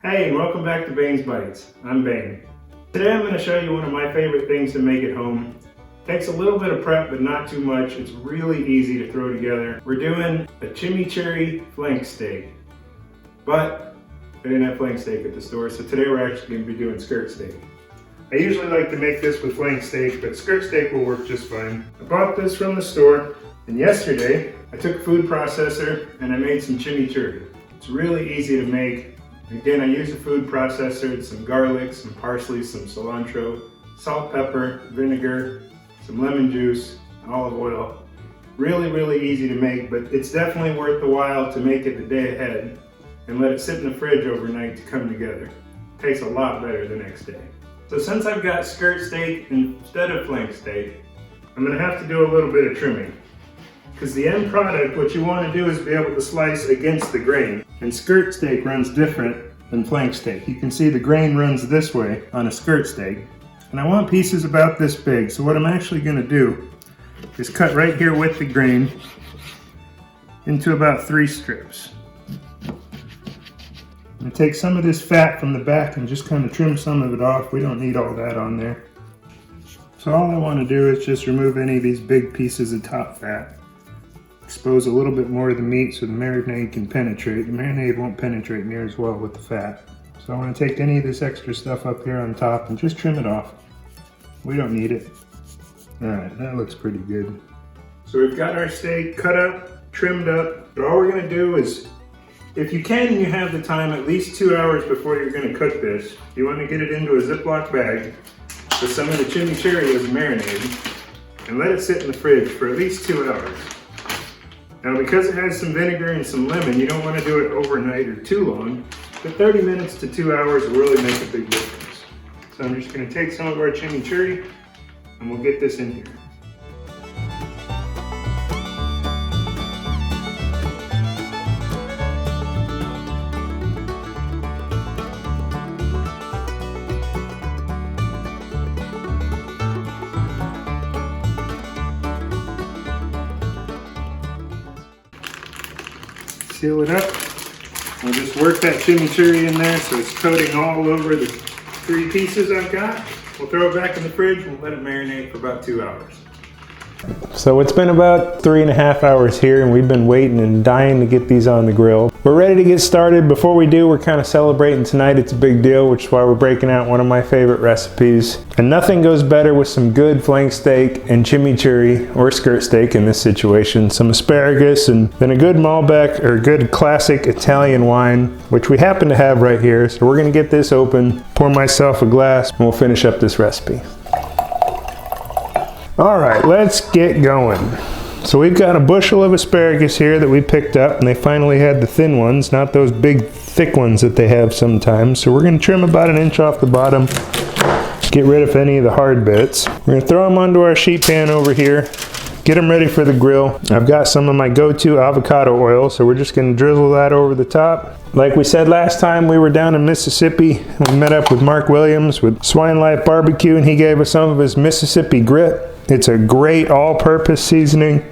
Hey, and welcome back to Bain's Bites. I'm Bain. Today I'm going to show you one of my favorite things to make at home. Takes a little bit of prep, but not too much. It's really easy to throw together. We're doing a chimichurri flank steak. But I didn't have flank steak at the store, so today we're actually going to be doing skirt steak. I usually like to make this with flank steak, but skirt steak will work just fine. I bought this from the store, and yesterday I took a food processor and I made some chimichurri. It's really easy to make. Again, I use a food processor, some garlic, some parsley, some cilantro, salt, pepper, vinegar, some lemon juice, olive oil. Really easy to make, but it's definitely worth the while to make it the day ahead and let it sit in the fridge overnight to come together. Tastes a lot better the next day. So since I've got skirt steak instead of flank steak, I'm gonna have to do a little bit of trimming. Because the end product, what you want to do is be able to slice against the grain. And skirt steak runs different than flank steak. You can see the grain runs this way on a skirt steak. And I want pieces about this big. So what I'm actually going to do is cut right here with the grain into about 3 strips. And take some of this fat from the back and just kind of trim some of it off. We don't need all that on there. So all I want to do is just remove any of these big pieces of top fat. Expose a little bit more of the meat so the marinade can penetrate. The marinade won't penetrate near as well with the fat. So I want to take any of this extra stuff up here on top and just trim it off. We don't need it. Alright, that looks pretty good. So we've got our steak cut up, trimmed up. But all we're going to do is, if you can and you have the time, at least 2 hours before you're going to cook this, you want to get it into a Ziploc bag with some of the chimichurri as a marinade and let it sit in the fridge for at least 2 hours. Now because it has some vinegar and some lemon, you don't want to do it overnight or too long, but 30 minutes to 2 hours will really make a big difference. So I'm just going to take some of our chimichurri and we'll get this in here. Seal it up. I'll just work that chimichurri in there so it's coating all over the 3 pieces I've got. We'll throw it back in the fridge and let it marinate for about 2 hours. So it's been about 3.5 hours here and we've been waiting and dying to get these on the grill. We're ready to get started. Before we do, we're kind of celebrating tonight. It's a big deal, which is why we're breaking out one of my favorite recipes. And nothing goes better with some good flank steak and chimichurri, or skirt steak in this situation, some asparagus, and then a good Malbec or good classic Italian wine, which we happen to have right here. So we're gonna get this open, pour myself a glass, and we'll finish up this recipe. All right, let's get going. So we've got a bushel of asparagus here that we picked up, and they finally had the thin ones, not those big thick ones that they have sometimes. So we're gonna trim about 1 inch off the bottom, get rid of any of the hard bits. We're gonna throw them onto our sheet pan over here, get them ready for the grill. I've got some of my go-to avocado oil, so we're just gonna drizzle that over the top. Like we said last time, we were down in Mississippi. We met up with Mark Williams with Swine Life Barbecue, and he gave us some of his Mississippi grit. It's a great all-purpose seasoning.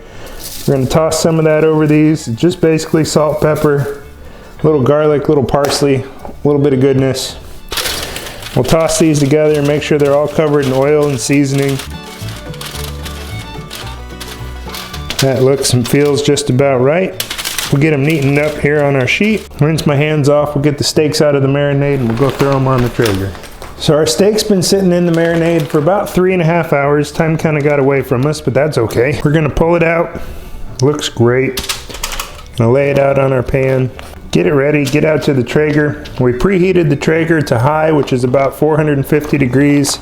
We're gonna toss some of that over these. Just basically salt, pepper, a little garlic, little parsley, a little bit of goodness. We'll toss these together and make sure they're all covered in oil and seasoning. That looks and feels just about right. We'll get them neatened up here on our sheet. Rinse my hands off. We'll get the steaks out of the marinade and we'll go throw them on the Traeger. So our steak's been sitting in the marinade for about 3.5 hours. Time kind of got away from us, but that's okay. We're gonna pull it out. Looks great. Gonna lay it out on our pan. Get it ready, get out to the Traeger. We preheated the Traeger to high, which is about 450 degrees.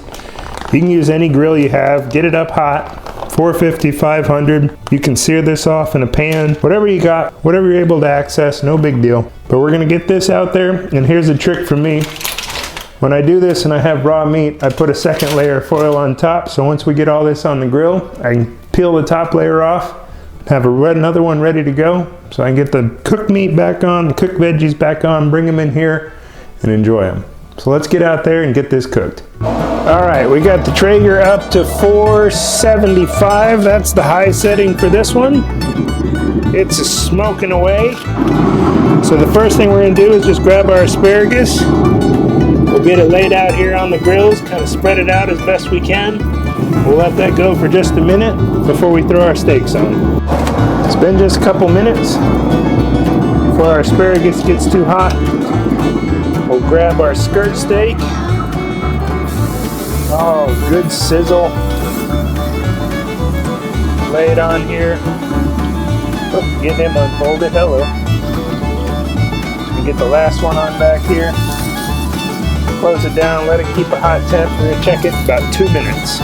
You can use any grill you have. Get it up hot, 450, 500. You can sear this off in a pan. Whatever you got, whatever you're able to access, no big deal. But we're gonna get this out there, and here's a trick from me. When I do this and I have raw meat, I put a second layer of foil on top, so once we get all this on the grill, I can peel the top layer off, have another one ready to go, so I can get the cooked meat back on, the cooked veggies back on, bring them in here, and enjoy them. So let's get out there and get this cooked. All right, we got the Traeger up to 475. That's the high setting for this one. It's smoking away. So the first thing we're gonna do is just grab our asparagus. We'll get it laid out here on the grills, kind of spread it out as best we can. We'll let that go for just a minute before we throw our steaks on. It's been just a couple minutes before our asparagus gets too hot. We'll grab our skirt steak. Oh, good sizzle. Lay it on here. Oh, get him unfolded. Hello. And get the last one on back here. Close it down, let it keep a hot temp. We're gonna check it in about 2 minutes.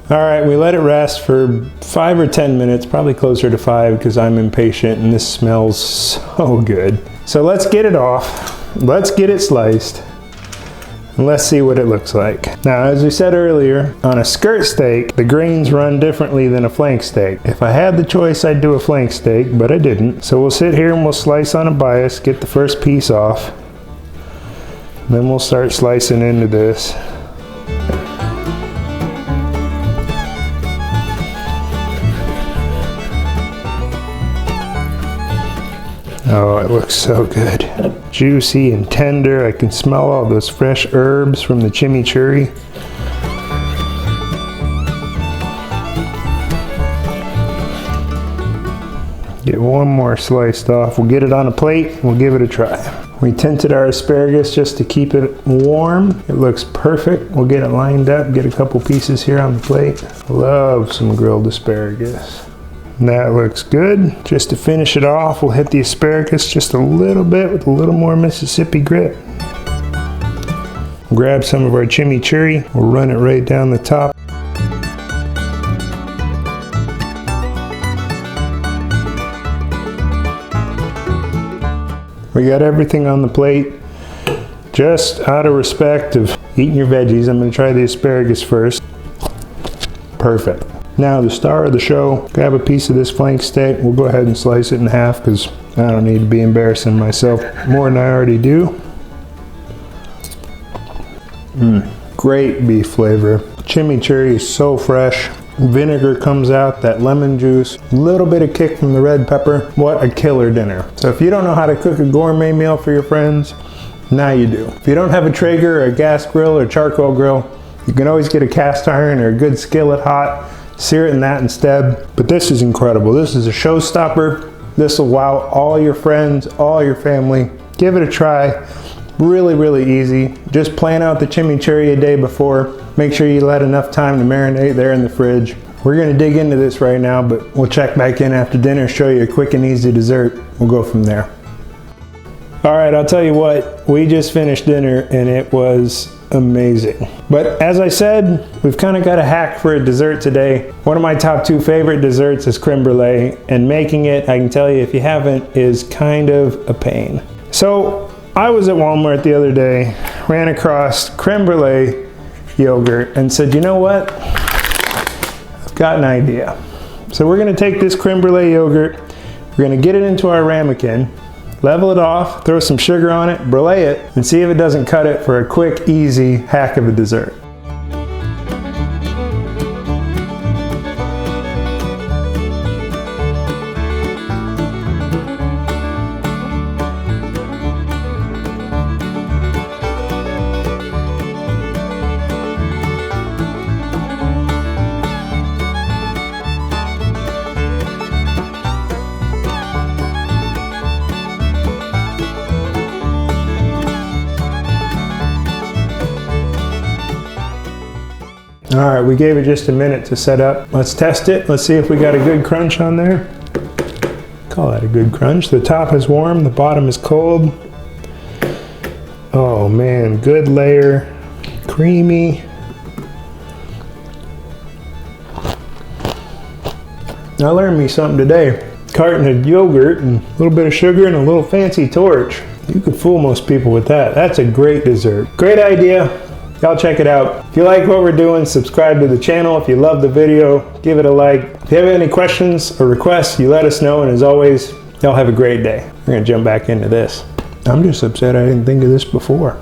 All right, we let it rest for 5 or 10 minutes, probably closer to 5 because I'm impatient and this smells so good. So let's get it off. Let's get it sliced. And let's see what it looks like. Now, as we said earlier, on a skirt steak, the grains run differently than a flank steak. If I had the choice, I'd do a flank steak, but I didn't. So we'll sit here and we'll slice on a bias, get the first piece off. Then we'll start slicing into this. Oh, it looks so good. Juicy and tender. I can smell all those fresh herbs from the chimichurri. Get one more sliced off. We'll get it on a plate. We'll give it a try. We tinted our asparagus just to keep it warm. It looks perfect. We'll get it lined up. Get a couple pieces here on the plate. Love some grilled asparagus. That looks good. Just to finish it off, we'll hit the asparagus just a little bit with a little more Mississippi grit. We'll grab some of our chimichurri. We'll run it right down the top. We got everything on the plate. Just out of respect of eating your veggies, I'm going to try the asparagus first. Perfect. Now the star of the show, grab a piece of this flank steak. We'll go ahead and slice it in half because I don't need to be embarrassing myself more than I already do. Great beef flavor. Chimichurri is so fresh. Vinegar comes out, that lemon juice, a little bit of kick from the red pepper. What a killer dinner. So if you don't know how to cook a gourmet meal for your friends, now you do. If you don't have a Traeger or a gas grill or charcoal grill, you can always get a cast iron or a good skillet hot. Sear it in that instead. But this is incredible. This is a showstopper. This will wow all your friends, all your family. Give it a try. Really, really easy. Just plan out the chimichurri a day before. Make sure you let enough time to marinate there in the fridge. We're gonna dig into this right now, but we'll check back in after dinner, show you a quick and easy dessert. We'll go from there. All right, I'll tell you what, we just finished dinner and it was amazing. But as I said, we've kind of got a hack for a dessert today. One of my top 2 favorite desserts is creme brulee, and making it, I can tell you if you haven't, is kind of a pain. So I was at Walmart the other day, ran across creme brulee yogurt and said, you know what? I've got an idea. So we're gonna take this creme brulee yogurt, we're gonna get it into our ramekin, level it off, throw some sugar on it, brûlée it, and see if it doesn't cut it for a quick, easy hack of a dessert. All right, we gave it just a minute to set up. Let's test it. Let's see if we got a good crunch on there. Call that a good crunch. The top is warm, the bottom is cold. Oh man, good layer, creamy. I learned me something today. Carton of yogurt and a little bit of sugar and a little fancy torch. You could fool most people with that. That's a great dessert. Great idea. Y'all check it out. If you like what we're doing, subscribe to the channel. If you love the video, give it a like. If you have any questions or requests, you let us know. And as always, y'all have a great day. We're gonna jump back into this. I'm just upset I didn't think of this before.